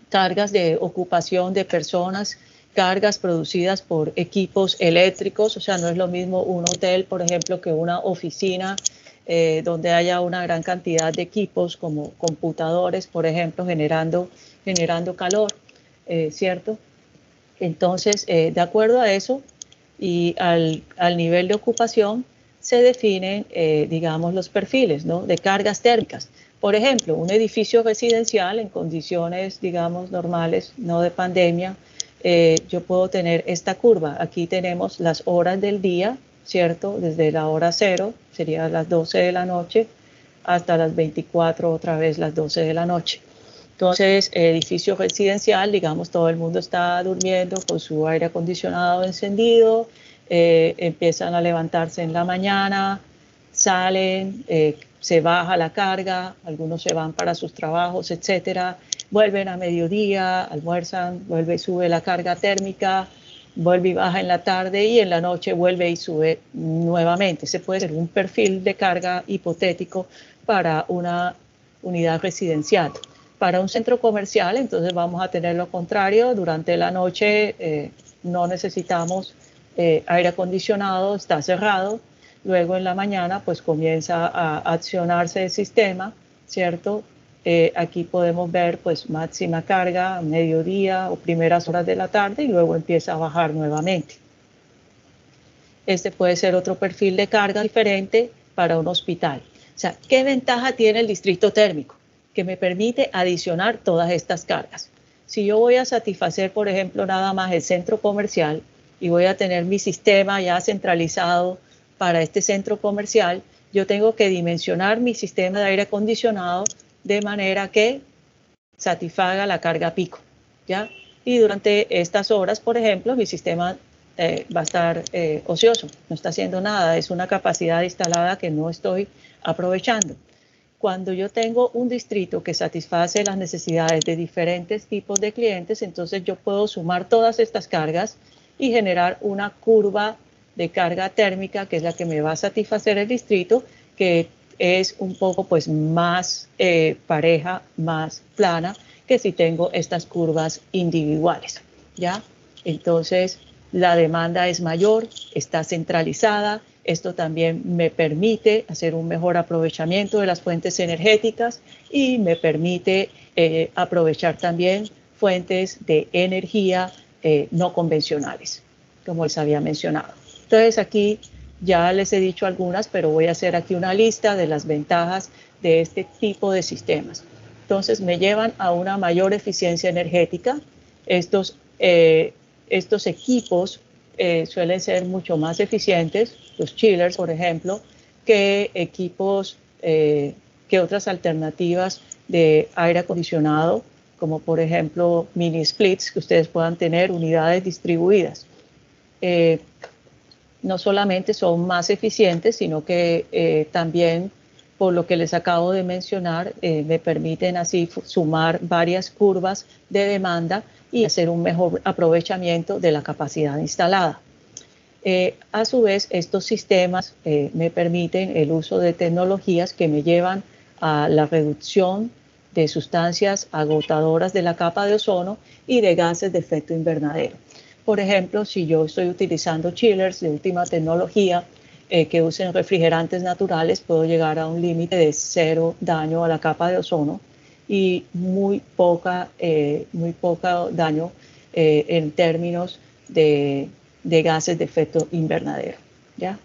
Cargas de ocupación de personas, cargas producidas por equipos eléctricos, o sea, no es lo mismo un hotel, por ejemplo, que una oficina donde haya una gran cantidad de equipos como computadores, por ejemplo, generando calor, ¿cierto? Entonces, de acuerdo a eso y al nivel de ocupación, se definen, digamos, los perfiles, ¿no?, de cargas térmicas. Por ejemplo, un edificio residencial en condiciones, digamos, normales, no de pandemia, yo puedo tener esta curva. Aquí tenemos las horas del día, ¿cierto? Desde la hora 0, sería las 12 de la noche, hasta las 24, otra vez las 12 de la noche. Entonces, edificio residencial, digamos, todo el mundo está durmiendo con su aire acondicionado encendido, empiezan a levantarse en la mañana, salen, se baja la carga, algunos se van para sus trabajos, etcétera, vuelven a mediodía, almuerzan, vuelve y sube la carga térmica, vuelve y baja en la tarde y en la noche vuelve y sube nuevamente. Ese puede ser un perfil de carga hipotético para una unidad residencial. Para un centro comercial, entonces vamos a tener lo contrario. Durante la noche no necesitamos aire acondicionado, está cerrado. Luego en la mañana pues comienza a accionarse el sistema, ¿cierto? Aquí podemos ver pues máxima carga, mediodía o primeras horas de la tarde y luego empieza a bajar nuevamente. Este puede ser otro perfil de carga diferente para un hospital. O sea, ¿qué ventaja tiene el distrito térmico? Que me permite adicionar todas estas cargas. Si yo voy a satisfacer, por ejemplo, nada más el centro comercial y voy a tener mi sistema ya centralizado para este centro comercial, yo tengo que dimensionar mi sistema de aire acondicionado de manera que satisfaga la carga pico, ¿ya? Y durante estas horas, por ejemplo, mi sistema va a estar ocioso, no está haciendo nada, es una capacidad instalada que no estoy aprovechando. Cuando yo tengo un distrito que satisface las necesidades de diferentes tipos de clientes, entonces yo puedo sumar todas estas cargas y generar una curva de carga térmica, que es la que me va a satisfacer el distrito, que es un poco pues más pareja, más plana, que si tengo estas curvas individuales, ¿ya? Entonces, la demanda es mayor, está centralizada. Esto también me permite hacer un mejor aprovechamiento de las fuentes energéticas y me permite aprovechar también fuentes de energía no convencionales, como les había mencionado. Entonces, aquí ya les he dicho algunas, pero voy a hacer aquí una lista de las ventajas de este tipo de sistemas. Entonces, me llevan a una mayor eficiencia energética. Estos equipos suelen ser mucho más eficientes, los chillers, por ejemplo, que equipos, que otras alternativas de aire acondicionado, como por ejemplo mini splits, que ustedes puedan tener unidades distribuidas. No solamente son más eficientes, sino que también, por lo que les acabo de mencionar, me permiten así sumar varias curvas de demanda y hacer un mejor aprovechamiento de la capacidad instalada. A su vez, estos sistemas me permiten el uso de tecnologías que me llevan a la reducción de sustancias agotadoras de la capa de ozono y de gases de efecto invernadero. Por ejemplo, si yo estoy utilizando chillers de última tecnología que usen refrigerantes naturales, puedo llegar a un límite de 0 daño a la capa de ozono y muy poca daño en términos de gases de efecto invernadero, ¿ya?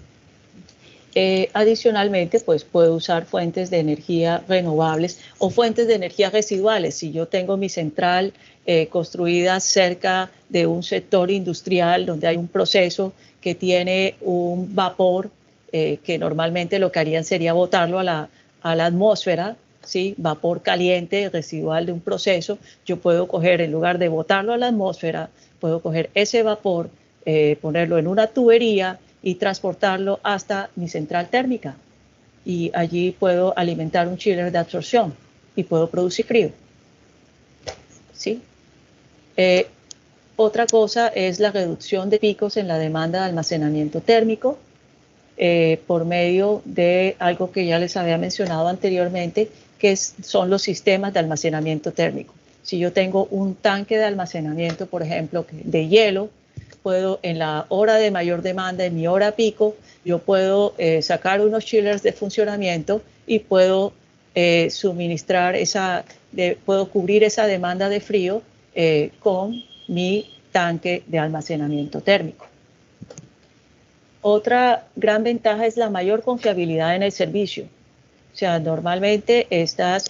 Adicionalmente, pues puedo usar fuentes de energía renovables o fuentes de energía residuales. Si yo tengo mi central construida cerca de un sector industrial donde hay un proceso que tiene un vapor, que normalmente lo que harían sería botarlo a la atmósfera, ¿sí? Vapor caliente residual de un proceso, yo puedo coger, en lugar de botarlo a la atmósfera, puedo coger ese vapor, ponerlo en una tubería y transportarlo hasta mi central térmica. Y allí puedo alimentar un chiller de absorción y puedo producir frío, ¿sí? Otra cosa es la reducción de picos en la demanda de almacenamiento térmico por medio de algo que ya les había mencionado anteriormente, que son los sistemas de almacenamiento térmico. Si yo tengo un tanque de almacenamiento, por ejemplo, de hielo, puedo en la hora de mayor demanda, en mi hora pico, yo puedo sacar unos chillers de funcionamiento y puedo suministrar puedo cubrir esa demanda de frío con mi tanque de almacenamiento térmico. Otra gran ventaja es la mayor confiabilidad en el servicio. O sea, normalmente estas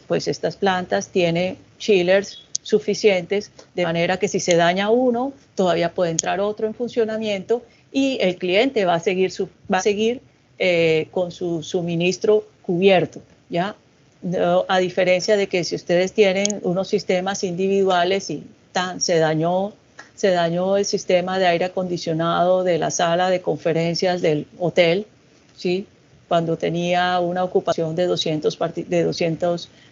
plantas tienen chillers suficientes, de manera que si se daña uno, todavía puede entrar otro en funcionamiento y el cliente va a seguir, con su suministro cubierto, ¿ya? No, a diferencia de que si ustedes tienen unos sistemas individuales y se dañó el sistema de aire acondicionado de la sala de conferencias del hotel, ¿sí? Cuando tenía una ocupación de 200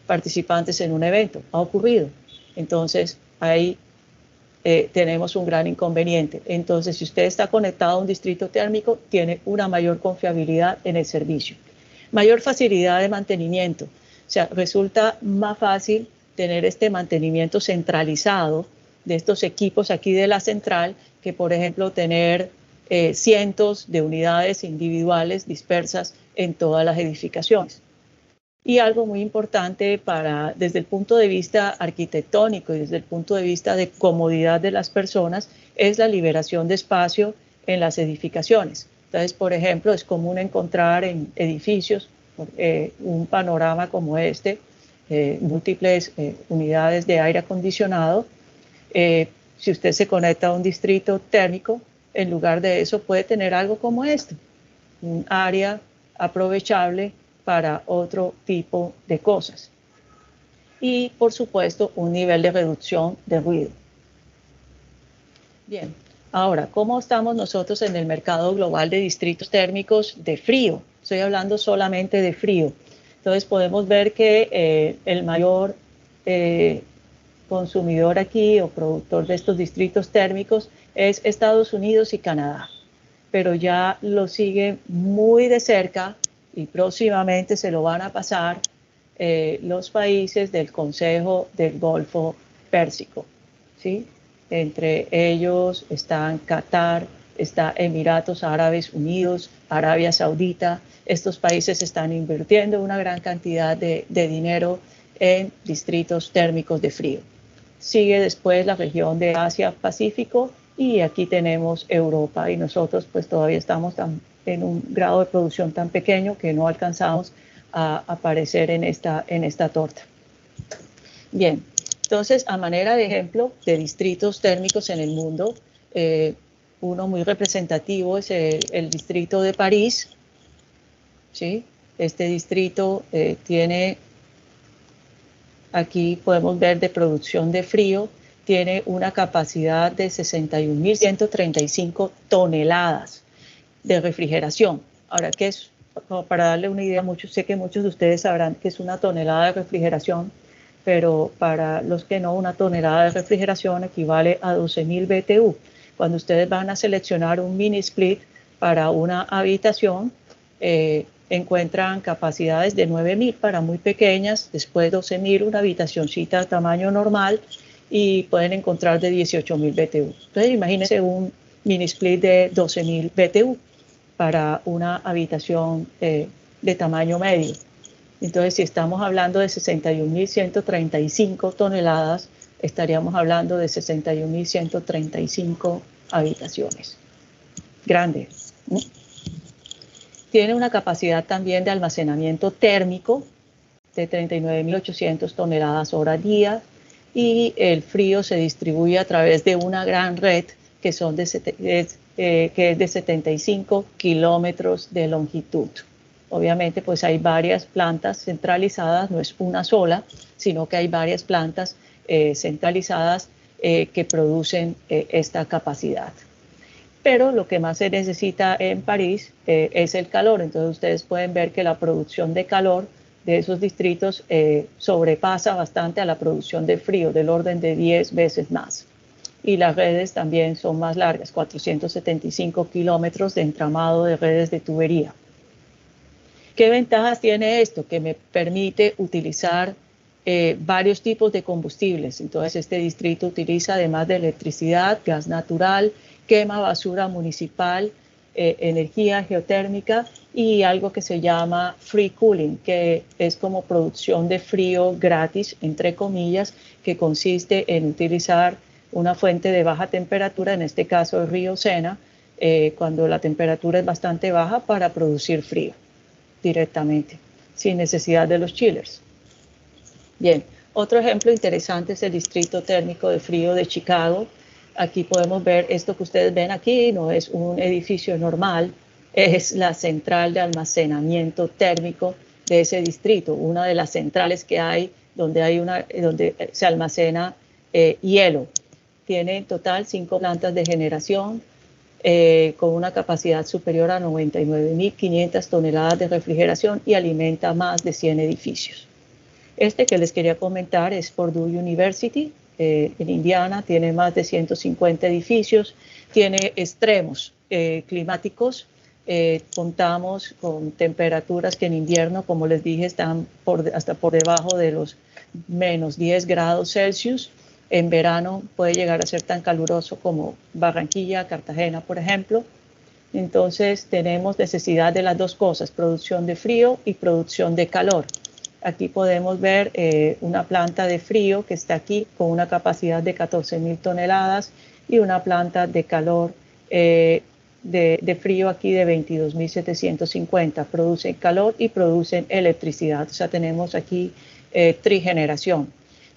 participantes en un evento. Ha ocurrido. Entonces, ahí tenemos un gran inconveniente. Entonces, si usted está conectado a un distrito térmico, tiene una mayor confiabilidad en el servicio. Mayor facilidad de mantenimiento. O sea, resulta más fácil tener este mantenimiento centralizado de estos equipos aquí de la central que, por ejemplo, tener cientos de unidades individuales dispersas en todas las edificaciones. Y algo muy importante desde el punto de vista arquitectónico y desde el punto de vista de comodidad de las personas es la liberación de espacio en las edificaciones. Entonces, por ejemplo, es común encontrar en edificios un panorama como este, múltiples unidades de aire acondicionado. Si usted se conecta a un distrito térmico, en lugar de eso puede tener algo como este, un área aprovechable para otro tipo de cosas. Y, por supuesto, un nivel de reducción de ruido. Bien, ahora, ¿cómo estamos nosotros en el mercado global de distritos térmicos de frío? Estoy hablando solamente de frío. Entonces, podemos ver que el mayor consumidor aquí o productor de estos distritos térmicos es Estados Unidos y Canadá. Pero ya lo sigue muy de cerca y próximamente se lo van a pasar los países del Consejo del Golfo Pérsico, ¿sí? Entre ellos están Qatar, está Emiratos Árabes Unidos, Arabia Saudita. Estos países están invirtiendo una gran cantidad de dinero en distritos térmicos de frío. Sigue después la región de Asia-Pacífico y aquí tenemos Europa y nosotros pues todavía estamos en un grado de producción tan pequeño que no alcanzamos a aparecer en esta torta. Bien, entonces a manera de ejemplo de distritos térmicos en el mundo, uno muy representativo es el distrito de París, ¿sí? Este distrito tiene, aquí podemos ver de producción de frío, tiene una capacidad de 61.135 toneladas de refrigeración. Ahora, ¿qué es? Para darle una idea, sé que muchos de ustedes sabrán que es una tonelada de refrigeración, pero para los que no, una tonelada de refrigeración equivale a 12.000 BTU. Cuando ustedes van a seleccionar un mini split para una habitación, encuentran capacidades de 9.000 para muy pequeñas, después 12.000 una habitacioncita tamaño normal y pueden encontrar de 18.000 BTU. Entonces imagínense un mini split de 12.000 BTU para una habitación de tamaño medio. Entonces si estamos hablando de 61.135 toneladas, estaríamos hablando de 61.135 habitaciones. Grande, ¿no? Tiene una capacidad también de almacenamiento térmico de 39.800 toneladas hora día y el frío se distribuye a través de una gran red que es de 75 kilómetros de longitud. Obviamente, pues hay varias plantas centralizadas, no es una sola, sino que hay varias plantas centralizadas que producen esta capacidad. Pero lo que más se necesita en París es el calor. Entonces ustedes pueden ver que la producción de calor de esos distritos sobrepasa bastante a la producción de frío, del orden de 10 veces más. Y las redes también son más largas, 475 kilómetros de entramado de redes de tubería. ¿Qué ventajas tiene esto? Que me permite utilizar varios tipos de combustibles. Entonces este distrito utiliza además de electricidad, gas natural, quema basura municipal, energía geotérmica y algo que se llama free cooling, que es como producción de frío gratis, entre comillas, que consiste en utilizar una fuente de baja temperatura, en este caso el río Sena, cuando la temperatura es bastante baja para producir frío directamente, sin necesidad de los chillers. Bien, Otro ejemplo interesante es el distrito térmico de frío de Chicago. Aquí podemos ver esto que ustedes ven aquí, no es un edificio normal, es la central de almacenamiento térmico de ese distrito, una de las centrales que hay donde se almacena hielo. Tiene en total 5 plantas de generación con una capacidad superior a 99.500 toneladas de refrigeración y alimenta más de 100 edificios. Este que les quería comentar es Purdue University, en Indiana, tiene más de 150 edificios, tiene extremos climáticos, contamos con temperaturas que en invierno, como les dije, están hasta por debajo de los menos 10 grados Celsius. En verano puede llegar a ser tan caluroso como Barranquilla, Cartagena, por ejemplo. Entonces tenemos necesidad de las dos cosas, producción de frío y producción de calor. Aquí podemos ver una planta de frío que está aquí con una capacidad de 14.000 toneladas y una planta de calor de frío aquí de 22.750. Producen calor y producen electricidad. O sea, tenemos aquí trigeneración.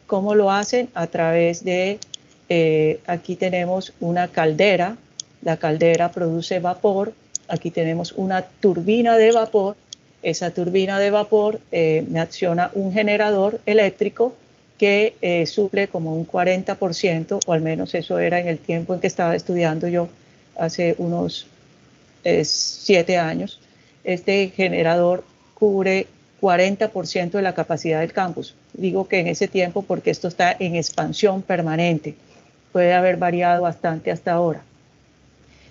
¿Cómo lo hacen? A través de, aquí tenemos una caldera. La caldera produce vapor. Aquí tenemos una turbina de vapor. Esa turbina de vapor me acciona un generador eléctrico que suple como un 40%, o al menos eso era en el tiempo en que estaba estudiando yo, hace unos 7 años. Este generador cubre 40% de la capacidad del campus. Digo que en ese tiempo porque esto está en expansión permanente. Puede haber variado bastante hasta ahora.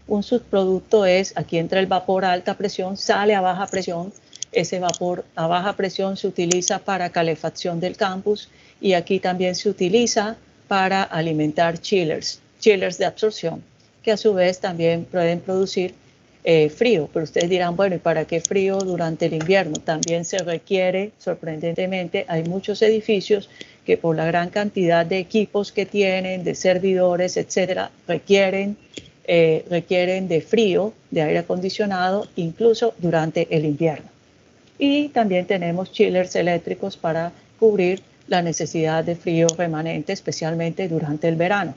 Un subproducto es, aquí entra el vapor a alta presión, sale a baja presión. Ese vapor a baja presión se utiliza para calefacción del campus y aquí también se utiliza para alimentar chillers de absorción, que a su vez también pueden producir frío. Pero ustedes dirán, bueno, ¿y para qué frío durante el invierno? También se requiere, sorprendentemente, hay muchos edificios que por la gran cantidad de equipos que tienen, de servidores, etcétera, requieren de frío, de aire acondicionado, incluso durante el invierno. Y también tenemos chillers eléctricos para cubrir la necesidad de frío remanente, especialmente durante el verano.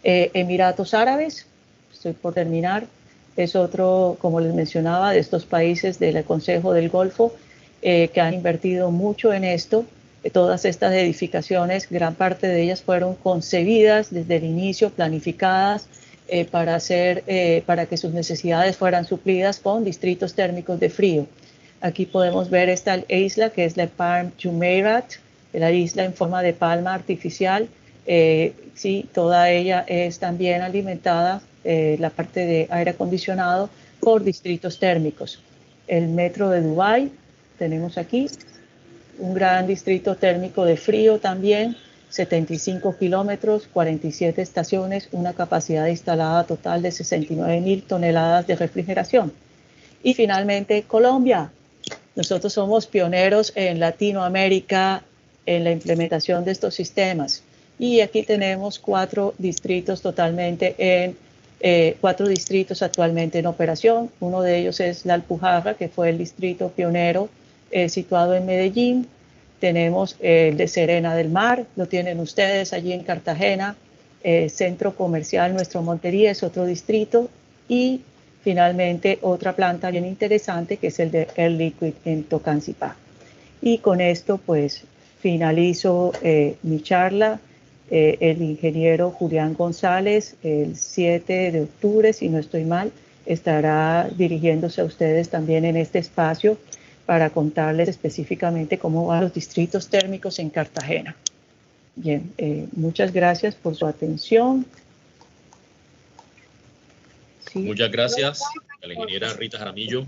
Emiratos Árabes, estoy por terminar, es otro, como les mencionaba, de estos países del Consejo del Golfo que han invertido mucho en esto. Todas estas edificaciones, gran parte de ellas fueron concebidas desde el inicio, planificadas para que sus necesidades fueran suplidas con distritos térmicos de frío. Aquí podemos ver esta isla que es la Palm Jumeirah, la isla en forma de palma artificial. Sí, toda ella es también alimentada, la parte de aire acondicionado, por distritos térmicos. El metro de Dubái, tenemos aquí un gran distrito térmico de frío también, 75 kilómetros, 47 estaciones, una capacidad instalada total de 69.000 toneladas de refrigeración. Y finalmente Colombia. Nosotros somos pioneros en Latinoamérica en la implementación de estos sistemas. Y aquí tenemos 4 distritos actualmente en operación. Uno de ellos es la Alpujarra, que fue el distrito pionero situado en Medellín. Tenemos el de Serena del Mar, lo tienen ustedes allí en Cartagena. Centro Comercial Nuestro Montería es otro distrito. Y finalmente otra planta bien interesante que es el de Air Liquide en Tocancipá. Y con esto pues finalizo mi charla. El ingeniero Julián González el 7 de octubre, si no estoy mal, estará dirigiéndose a ustedes también en este espacio para contarles específicamente cómo van los distritos térmicos en Cartagena. Bien, muchas gracias por su atención. Sí. Muchas gracias a la ingeniera Rita Jaramillo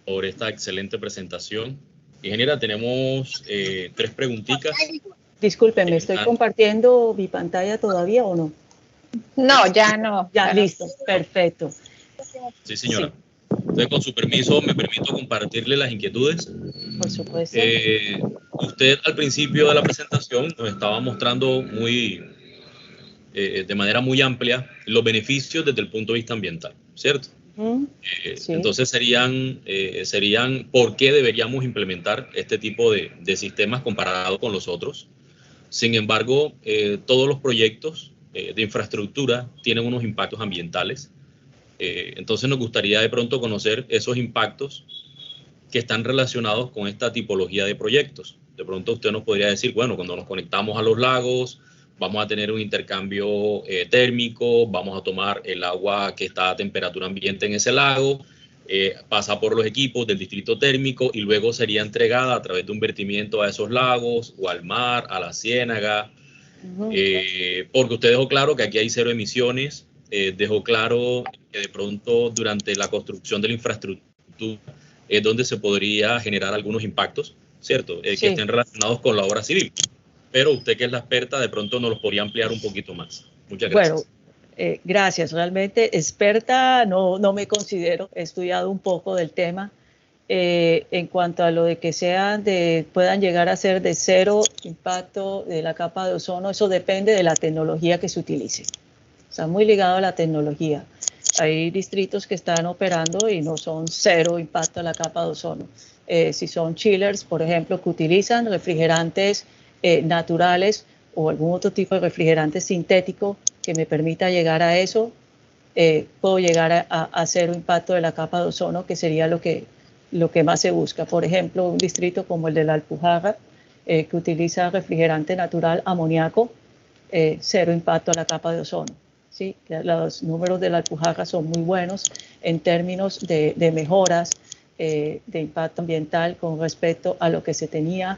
por esta excelente presentación. Ingeniera, tenemos 3 preguntitas. Discúlpenme, ¿estoy compartiendo mi pantalla todavía o no? No, ya no. Ya, listo, perfecto. Sí, señora. Sí. Entonces, con su permiso, me permito compartirle las inquietudes. Por supuesto. Usted al principio de la presentación nos estaba mostrando de manera muy amplia los beneficios desde el punto de vista ambiental, ¿cierto? Sí. Entonces serían ¿por qué deberíamos implementar este tipo de sistemas comparado con los otros? Sin embargo, todos los proyectos de infraestructura tienen unos impactos ambientales. Entonces nos gustaría de pronto conocer esos impactos que están relacionados con esta tipología de proyectos. De pronto usted nos podría decir, bueno, cuando nos conectamos a los lagos, vamos a tener un intercambio térmico, vamos a tomar el agua que está a temperatura ambiente en ese lago, pasa por los equipos del distrito térmico y luego sería entregada a través de un vertimiento a esos lagos o al mar, a la ciénaga, porque usted dejó claro que aquí hay 0 emisiones, dejó claro que de pronto durante la construcción de la infraestructura es donde se podría generar algunos impactos, ¿cierto? Sí. Que estén relacionados con la obra civil. Pero usted, que es la experta, de pronto nos los podría ampliar un poquito más. Muchas gracias. Bueno, gracias. Realmente experta no me considero. He estudiado un poco del tema. En cuanto a lo de que puedan llegar a ser de 0 impacto de la capa de ozono, eso depende de la tecnología que se utilice. Está muy ligado a la tecnología. Hay distritos que están operando y no son 0 impacto a la capa de ozono. Si son chillers, por ejemplo, que utilizan refrigerantes naturales o algún otro tipo de refrigerante sintético que me permita llegar a eso, puedo llegar a 0 impacto de la capa de ozono, que sería lo que más se busca. Por ejemplo, un distrito como el de la Alpujarra, que utiliza refrigerante natural amoníaco, 0 impacto a la capa de ozono. ¿Sí? Los números de la Alpujarra son muy buenos en términos de mejoras de impacto ambiental con respecto a lo que se tenía,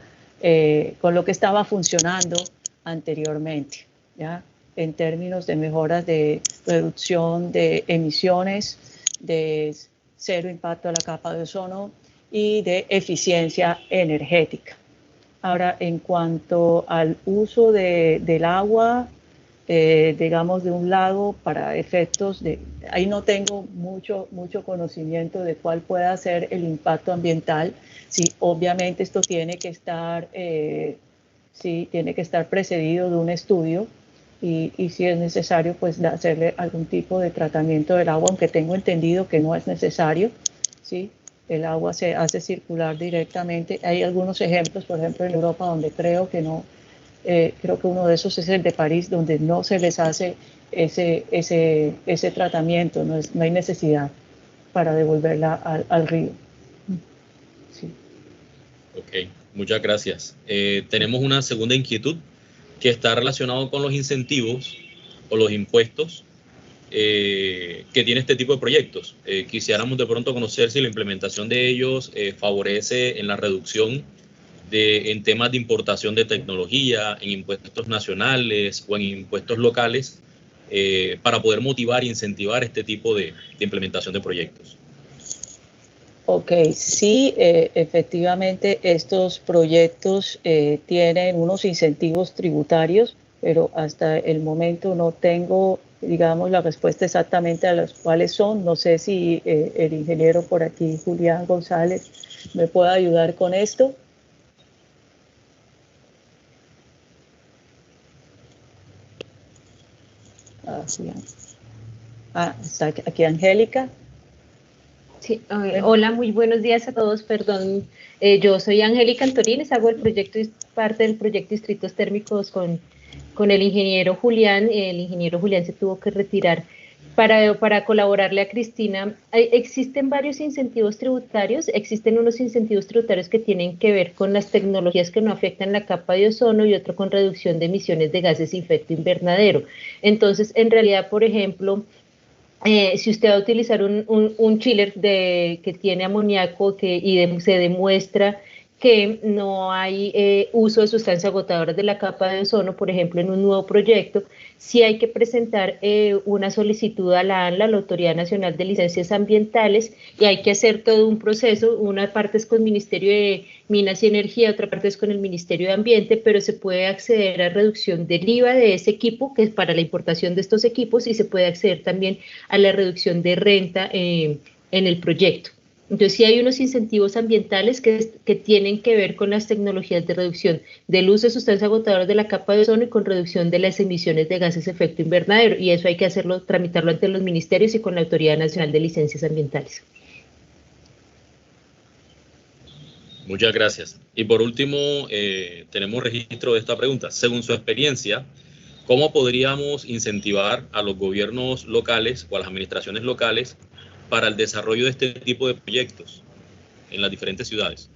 con lo que estaba funcionando anteriormente, ¿ya? En términos de mejoras de reducción de emisiones, de 0 impacto a la capa de ozono y de eficiencia energética. Ahora, en cuanto al uso del agua, digamos, de un lago para efectos ahí no tengo mucho conocimiento de cuál pueda ser el impacto ambiental. Sí, obviamente esto tiene que estar precedido de un estudio y si es necesario, pues hacerle algún tipo de tratamiento del agua, aunque tengo entendido que no es necesario, ¿sí? El agua se hace circular directamente. Hay algunos ejemplos, por ejemplo, en Europa, donde creo que no. Creo que uno de esos es el de París, donde no se les hace ese tratamiento, no hay necesidad para devolverla al río. Sí. Ok, muchas gracias. Tenemos una segunda inquietud que está relacionado con los incentivos o los impuestos que tiene este tipo de proyectos. Quisiéramos de pronto conocer si la implementación de ellos favorece en la reducción en temas de importación de tecnología, en impuestos nacionales o en impuestos locales, para poder motivar e incentivar este tipo de implementación de proyectos. Ok, sí, efectivamente estos proyectos tienen unos incentivos tributarios, pero hasta el momento no tengo, digamos, la respuesta exactamente a los cuales son. No sé si el ingeniero por aquí, Julián González, me puede ayudar con esto. Está aquí Angélica. Sí, hola, muy buenos días a todos. Perdón, yo soy Angélica Antorines, hago el proyecto, parte del proyecto Distritos Térmicos con el ingeniero Julián. El ingeniero Julián se tuvo que retirar para colaborarle a Cristina. Existen varios incentivos tributarios, existen unos incentivos tributarios que tienen que ver con las tecnologías que no afectan la capa de ozono y otro con reducción de emisiones de gases de efecto invernadero. Entonces, en realidad, por ejemplo, si usted va a utilizar un chiller que tiene amoníaco se demuestra que no hay uso de sustancias agotadoras de la capa de ozono, por ejemplo, en un nuevo proyecto, sí hay que presentar una solicitud a la ANLA, la Autoridad Nacional de Licencias Ambientales, y hay que hacer todo un proceso. Una parte es con el Ministerio de Minas y Energía, otra parte es con el Ministerio de Ambiente, pero se puede acceder a reducción del IVA de ese equipo, que es para la importación de estos equipos, y se puede acceder también a la reducción de renta en el proyecto. Entonces sí hay unos incentivos ambientales que tienen que ver con las tecnologías de reducción del uso de sustancias agotadoras de la capa de ozono y con reducción de las emisiones de gases de efecto invernadero, y eso hay que hacerlo, tramitarlo ante los ministerios y con la Autoridad Nacional de Licencias Ambientales. Muchas gracias. Y por último, tenemos registro de esta pregunta. Según su experiencia, ¿cómo podríamos incentivar a los gobiernos locales o a las administraciones locales para el desarrollo de este tipo de proyectos en las diferentes ciudades?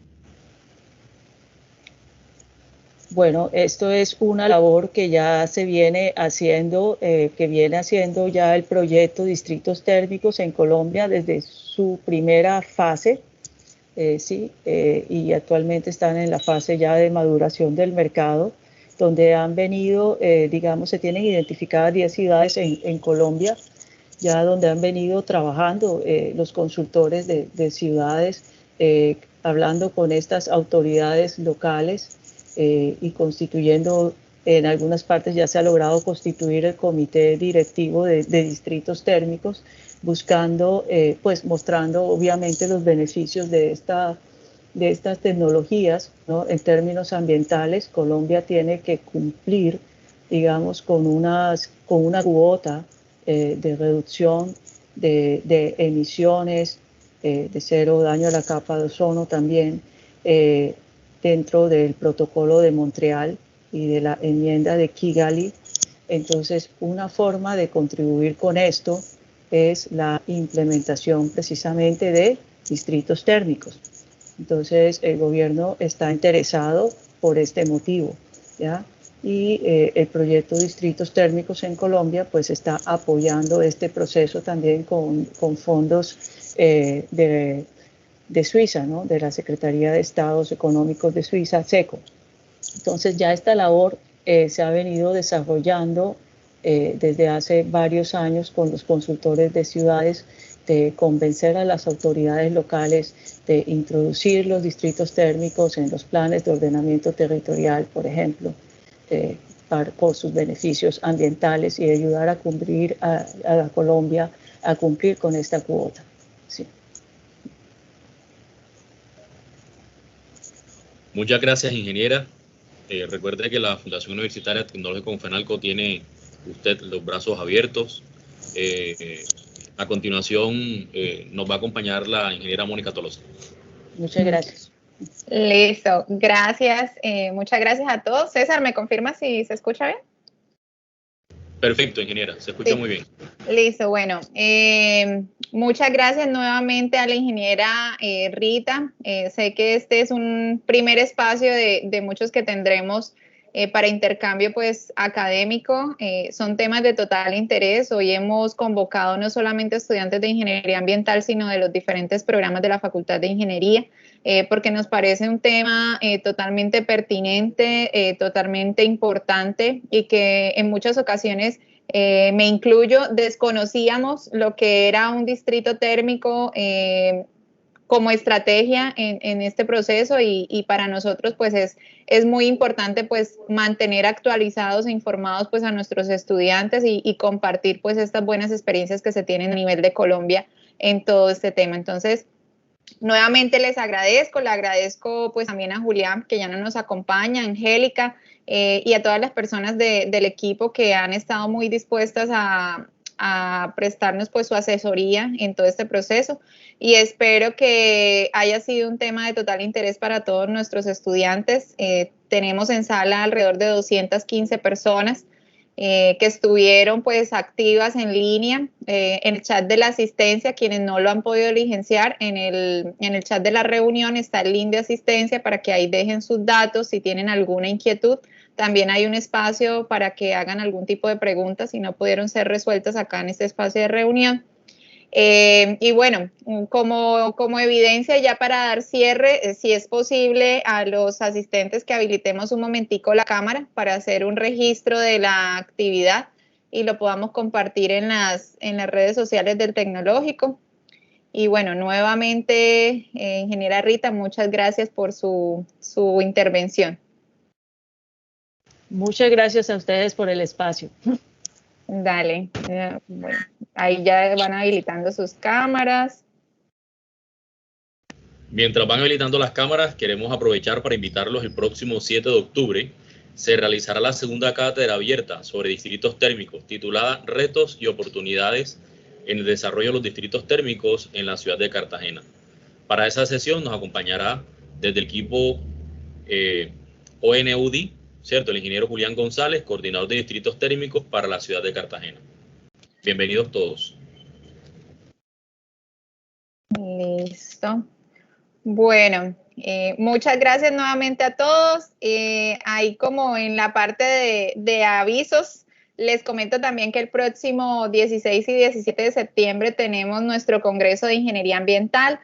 Bueno, esto es una labor que ya se viene haciendo, ya el proyecto Distritos Térmicos en Colombia desde su primera fase, y actualmente están en la fase ya de maduración del mercado, donde han venido, se tienen identificadas 10 ciudades en Colombia, ya donde han venido trabajando los consultores de ciudades, hablando con estas autoridades locales y constituyendo, en algunas partes ya se ha logrado constituir el comité directivo de distritos térmicos, buscando, mostrando obviamente los beneficios de estas tecnologías, ¿no? En términos ambientales, Colombia tiene que cumplir, digamos, con una cuota de reducción de emisiones, de cero daño a la capa de ozono también, dentro del protocolo de Montreal y de la enmienda de Kigali. Entonces, una forma de contribuir con esto es la implementación precisamente de distritos térmicos. Entonces, el gobierno está interesado por este motivo, ¿ya? Y el proyecto Distritos Térmicos en Colombia pues está apoyando este proceso también con fondos de Suiza, ¿no? De la Secretaría de Estados Económicos de Suiza, SECO. Entonces ya esta labor se ha venido desarrollando desde hace varios años con los consultores de ciudades, de convencer a las autoridades locales de introducir los distritos térmicos en los planes de ordenamiento territorial, por ejemplo, por sus beneficios ambientales y ayudar a cumplir a Colombia a cumplir con esta cuota. Sí. Muchas gracias, ingeniera. Recuerde que la Fundación Universitaria Tecnológica Confenalco tiene usted los brazos abiertos. A continuación nos va a acompañar la ingeniera Mónica Tolosa. Muchas gracias. Listo, gracias. Muchas gracias a todos. César, ¿me confirma si se escucha bien? Perfecto, ingeniera, se escucha muy bien. Listo, bueno, muchas gracias nuevamente a la ingeniera Rita. Sé que este es un primer espacio de muchos que tendremos para intercambio pues académico. Son temas de total interés. Hoy hemos convocado no solamente estudiantes de ingeniería ambiental, sino de los diferentes programas de la Facultad de Ingeniería, porque nos parece un tema totalmente pertinente, totalmente importante, y que en muchas ocasiones, me incluyo, desconocíamos lo que era un distrito térmico como estrategia en este proceso, y para nosotros pues es muy importante pues mantener actualizados e informados pues a nuestros estudiantes y compartir pues estas buenas experiencias que se tienen a nivel de Colombia en todo este tema. Entonces, nuevamente les agradezco, le agradezco pues también a Julián, que ya no nos acompaña, a Angélica, y a todas las personas del equipo que han estado muy dispuestas a prestarnos pues su asesoría en todo este proceso, y espero que haya sido un tema de total interés para todos nuestros estudiantes. Tenemos en sala alrededor de 215 personas que estuvieron pues activas en línea, en el chat de la asistencia. Quienes no lo han podido diligenciar, en el chat de la reunión está el link de asistencia para que ahí dejen sus datos si tienen alguna inquietud. También hay un espacio para que hagan algún tipo de preguntas si no pudieron ser resueltas acá en este espacio de reunión. Y bueno, como evidencia ya para dar cierre, si es posible a los asistentes que habilitemos un momentico la cámara para hacer un registro de la actividad y lo podamos compartir en las redes sociales del Tecnológico. Y bueno, nuevamente, ingeniera Rita, muchas gracias por su intervención. Muchas gracias a ustedes por el espacio. Dale, bueno, ahí ya van habilitando sus cámaras. Mientras van habilitando las cámaras, queremos aprovechar para invitarlos el próximo 7 de octubre. Se realizará la segunda cátedra abierta sobre distritos térmicos, titulada Retos y oportunidades en el desarrollo de los distritos térmicos en la ciudad de Cartagena. Para esa sesión nos acompañará desde el equipo ONUDI, ¿cierto? El ingeniero Julián González, coordinador de distritos térmicos para la ciudad de Cartagena. Bienvenidos todos. Listo. Bueno, muchas gracias nuevamente a todos. Ahí como en la parte de avisos, les comento también que el próximo 16 y 17 de septiembre tenemos nuestro Congreso de Ingeniería Ambiental.